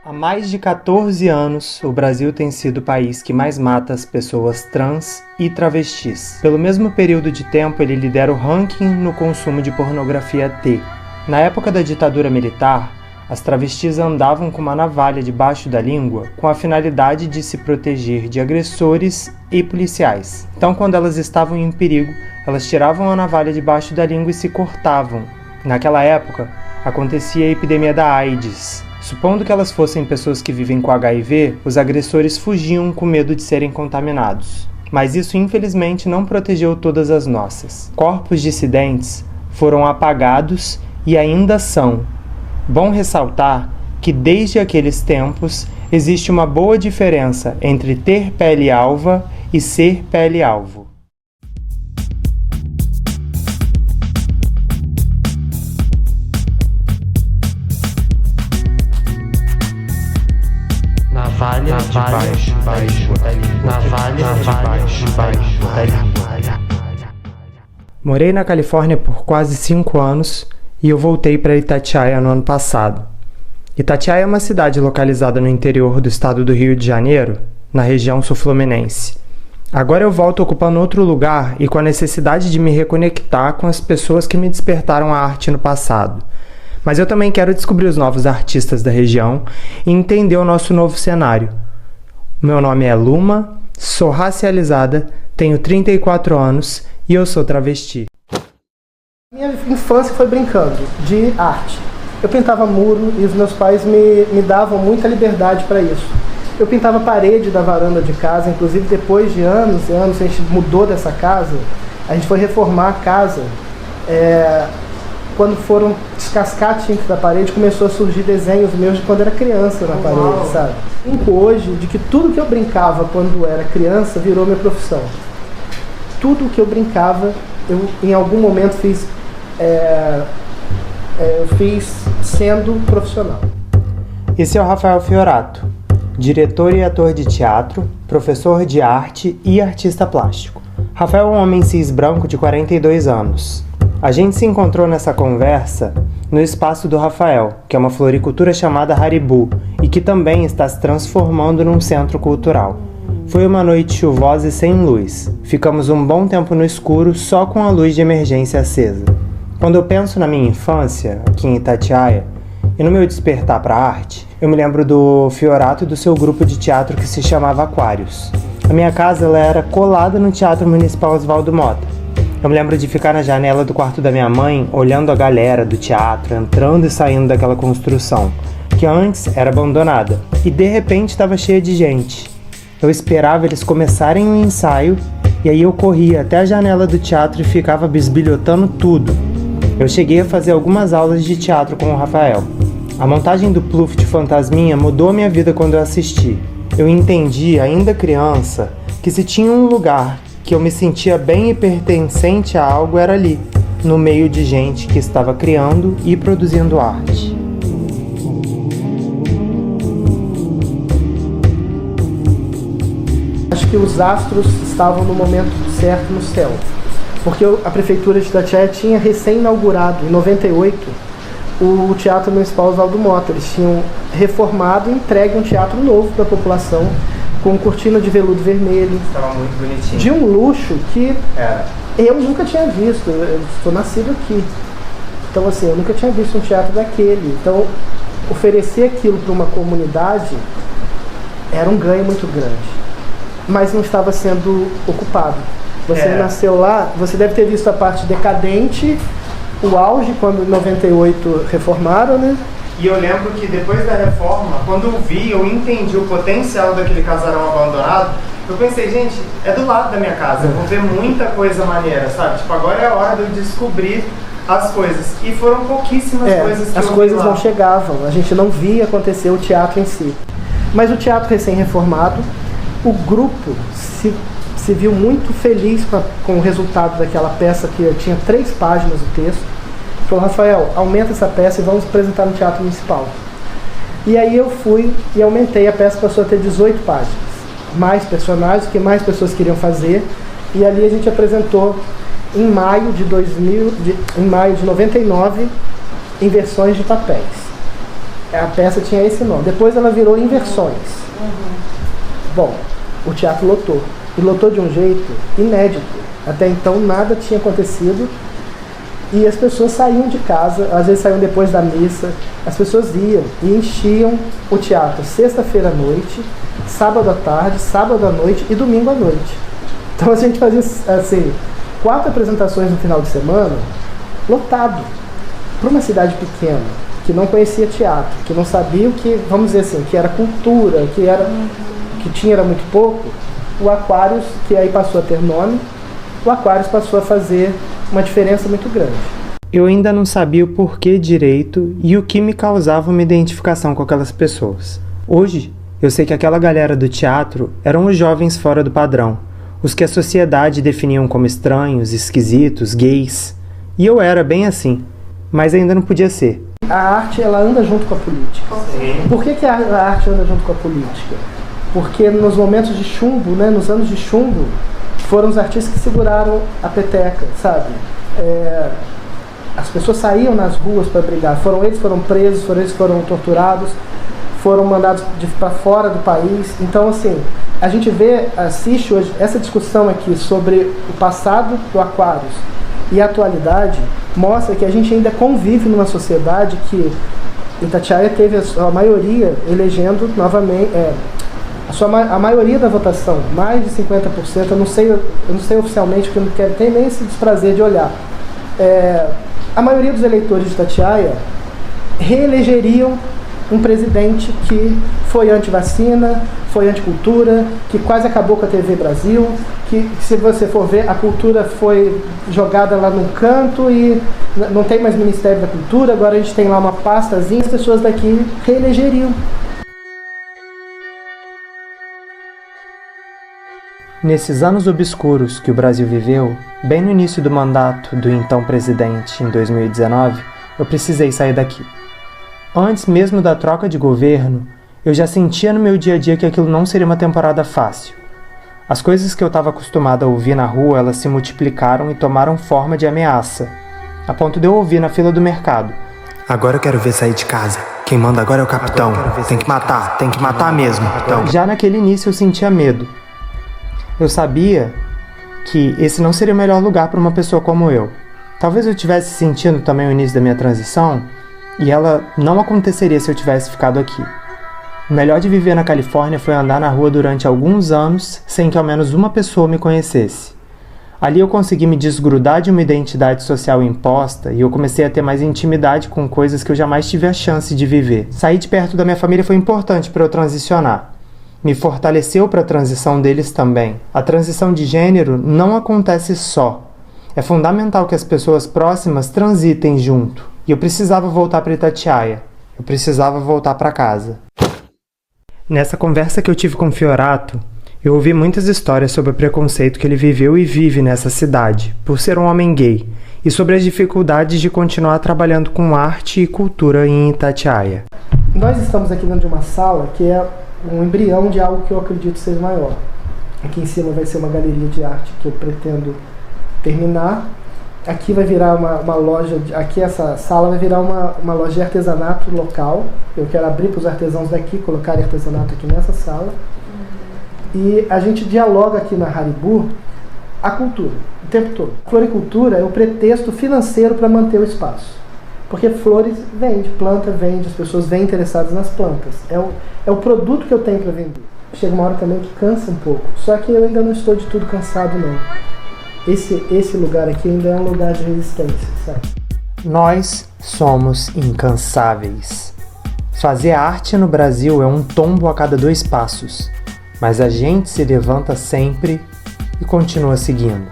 Há mais de 14 anos, o Brasil tem sido o país que mais mata as pessoas trans e travestis. Pelo mesmo período de tempo, ele lidera o ranking no consumo de pornografia T. Na época da ditadura militar, as travestis andavam com uma navalha debaixo da língua com a finalidade de se proteger de agressores e policiais. Então, quando elas estavam em perigo, elas tiravam a navalha debaixo da língua e se cortavam. Naquela época, acontecia a epidemia da AIDS. Supondo que elas fossem pessoas que vivem com HIV, os agressores fugiam com medo de serem contaminados. Mas isso infelizmente não protegeu todas as nossas. Corpos dissidentes foram apagados e ainda são. Bom ressaltar que desde aqueles tempos existe uma boa diferença entre ter pele alva e ser pele-alvo. Navalha debaixo da língua. Navalha debaixo da língua. Morei na Califórnia por quase 5 anos e eu voltei para Itatiaia no ano passado. Itatiaia é uma cidade localizada no interior do estado do Rio de Janeiro, na região sul-fluminense. Agora eu volto ocupando outro lugar e com a necessidade de me reconectar com as pessoas que me despertaram a arte no passado. Mas eu também quero descobrir os novos artistas da região e entender o nosso novo cenário. Meu nome é Luma, sou racializada, tenho 34 anos e eu sou travesti. Minha infância foi brincando de arte. Eu pintava muro e os meus pais me davam muita liberdade para isso. Eu pintava a parede da varanda de casa, inclusive depois de anos e anos a gente mudou dessa casa, a gente foi reformar a casa. Quando foram descascar a tinta da parede, começou a surgir desenhos meus de quando era criança na parede, sabe? Brinco hoje de que tudo que eu brincava quando era criança virou minha profissão. Tudo que eu brincava, eu em algum momento fiz sendo profissional. Esse é o Rafael Fiorato, diretor e ator de teatro, professor de arte e artista plástico. Rafael é um homem cis branco de 42 anos. A gente se encontrou nessa conversa no espaço do Rafael, que é uma floricultura chamada Haribu e que também está se transformando num centro cultural. Foi uma noite chuvosa e sem luz. Ficamos um bom tempo no escuro só com a luz de emergência acesa. Quando eu penso na minha infância, aqui em Itatiaia, e no meu despertar para a arte, eu me lembro do Fiorato e do seu grupo de teatro que se chamava Aquários. A minha casa ela era colada no Teatro Municipal Oswaldo Mota. Eu me lembro de ficar na janela do quarto da minha mãe, olhando a galera do teatro, entrando e saindo daquela construção, que antes era abandonada, e de repente estava cheia de gente. Eu esperava eles começarem o ensaio, e aí eu corria até a janela do teatro e ficava bisbilhotando tudo. Eu cheguei a fazer algumas aulas de teatro com o Rafael. A montagem do Pluft de Fantasminha mudou a minha vida quando eu assisti. Eu entendi, ainda criança, que se tinha um lugar que eu me sentia bem e pertencente a algo era ali, no meio de gente que estava criando e produzindo arte. Acho que os astros estavam no momento certo no céu, porque a Prefeitura de Itatiaia tinha recém-inaugurado, em 98, o Teatro Municipal Oswaldo Mota. Eles tinham reformado e entregue um teatro novo para a população, com cortina de veludo vermelho. Estava muito bonitinho. De um luxo que eu nunca tinha visto. Eu sou nascido aqui. Então, assim, eu nunca tinha visto um teatro daquele. Então, oferecer aquilo para uma comunidade era um ganho muito grande. Mas não estava sendo ocupado. Você nasceu lá, você deve ter visto a parte decadente, o auge, quando em 98 reformaram, né? E eu lembro que depois da reforma, quando eu vi, eu entendi o potencial daquele casarão abandonado, eu pensei, gente, é do lado da minha casa, eu vou ver muita coisa maneira, sabe? Tipo, agora é a hora de eu descobrir as coisas. E foram pouquíssimas coisas que as eu coisas vi lá. não chegavam, a gente não via acontecer o teatro em si. Mas o teatro recém-reformado, o grupo se viu muito feliz com o resultado daquela peça, que tinha 3 páginas o texto. Falou, Rafael, aumenta essa peça e vamos apresentar no Teatro Municipal. E aí eu fui e aumentei, a peça passou a ter 18 páginas. Mais personagens, que mais pessoas queriam fazer. E ali a gente apresentou em maio de 99, em versões de papéis. A peça tinha esse nome. Depois ela virou Inversões. Bom, o teatro lotou. E lotou de um jeito inédito. Até então nada tinha acontecido. E as pessoas saíam de casa, às vezes saíam depois da missa. As pessoas iam e enchiam o teatro sexta-feira à noite, sábado à tarde, sábado à noite e domingo à noite. Então a gente fazia assim, 4 apresentações no final de semana, lotado. Para uma cidade pequena, que não conhecia teatro, que não sabia o que, vamos dizer assim, que era cultura, que tinha era muito pouco, o Aquários, que aí passou a ter nome, o Aquários passou a fazer uma diferença muito grande. Eu ainda não sabia o porquê direito e o que me causava uma identificação com aquelas pessoas. Hoje, eu sei que aquela galera do teatro eram os jovens fora do padrão, os que a sociedade definiam como estranhos, esquisitos, gays. E eu era bem assim, mas ainda não podia ser. A arte, ela anda junto com a política. Por que a arte anda junto com a política? Porque nos momentos de chumbo, né, nos anos de chumbo, foram os artistas que seguraram a peteca, sabe? As pessoas saíam nas ruas para brigar. Foram eles que foram presos, foram eles que foram torturados, foram mandados para fora do país. Então, assim, a gente assiste hoje essa discussão aqui sobre o passado do Aquários e a atualidade, mostra que a gente ainda convive numa sociedade que Itatiaia teve a maioria elegendo novamente, a maioria da votação, mais de 50%, eu não sei oficialmente, porque eu não quero ter nem esse desprazer de olhar. A maioria dos eleitores de Itatiaia reelegeriam um presidente que foi anti-vacina, foi anti-cultura, que quase acabou com a TV Brasil, que, se você for ver, a cultura foi jogada lá num canto e não tem mais Ministério da Cultura, agora a gente tem lá uma pastazinha, as pessoas daqui reelegeriam. Nesses anos obscuros que o Brasil viveu, bem no início do mandato do então presidente, em 2019, eu precisei sair daqui. Antes mesmo da troca de governo, eu já sentia no meu dia a dia que aquilo não seria uma temporada fácil. As coisas que eu estava acostumado a ouvir na rua, elas se multiplicaram e tomaram forma de ameaça, a ponto de eu ouvir na fila do mercado: agora eu quero ver sair de casa. Quem manda agora é o capitão. Tem que matar mesmo. Então. Já naquele início eu sentia medo. Eu sabia que esse não seria o melhor lugar para uma pessoa como eu. Talvez eu estivesse sentindo também o início da minha transição, e ela não aconteceria se eu tivesse ficado aqui. O melhor de viver na Califórnia foi andar na rua durante alguns anos sem que ao menos uma pessoa me conhecesse. Ali eu consegui me desgrudar de uma identidade social imposta e eu comecei a ter mais intimidade com coisas que eu jamais tive a chance de viver. Sair de perto da minha família foi importante para eu transicionar. Me fortaleceu para a transição deles também. A transição de gênero não acontece só. É fundamental que as pessoas próximas transitem junto. E eu precisava voltar para Itatiaia. Eu precisava voltar para casa. Nessa conversa que eu tive com o Fiorato, eu ouvi muitas histórias sobre o preconceito que ele viveu e vive nessa cidade, por ser um homem gay, e sobre as dificuldades de continuar trabalhando com arte e cultura em Itatiaia. Nós estamos aqui dentro de uma sala que é um embrião de algo que eu acredito ser maior. Aqui em cima vai ser uma galeria de arte que eu pretendo terminar. Aqui vai virar uma loja, aqui essa sala vai virar uma loja de artesanato local. Eu quero abrir para os artesãos daqui, colocar artesanato aqui nessa sala. E a gente dialoga aqui na Haribu a cultura, o tempo todo. A floricultura é o pretexto financeiro para manter o espaço. Porque flores vende, planta vende, as pessoas vêm interessadas nas plantas. É o produto que eu tenho para vender. Chega uma hora também que cansa um pouco. Só que eu ainda não estou de tudo cansado, não. Esse lugar aqui ainda é um lugar de resistência, sabe? Nós somos incansáveis. Fazer arte no Brasil é um tombo a cada 2 passos, mas a gente se levanta sempre e continua seguindo.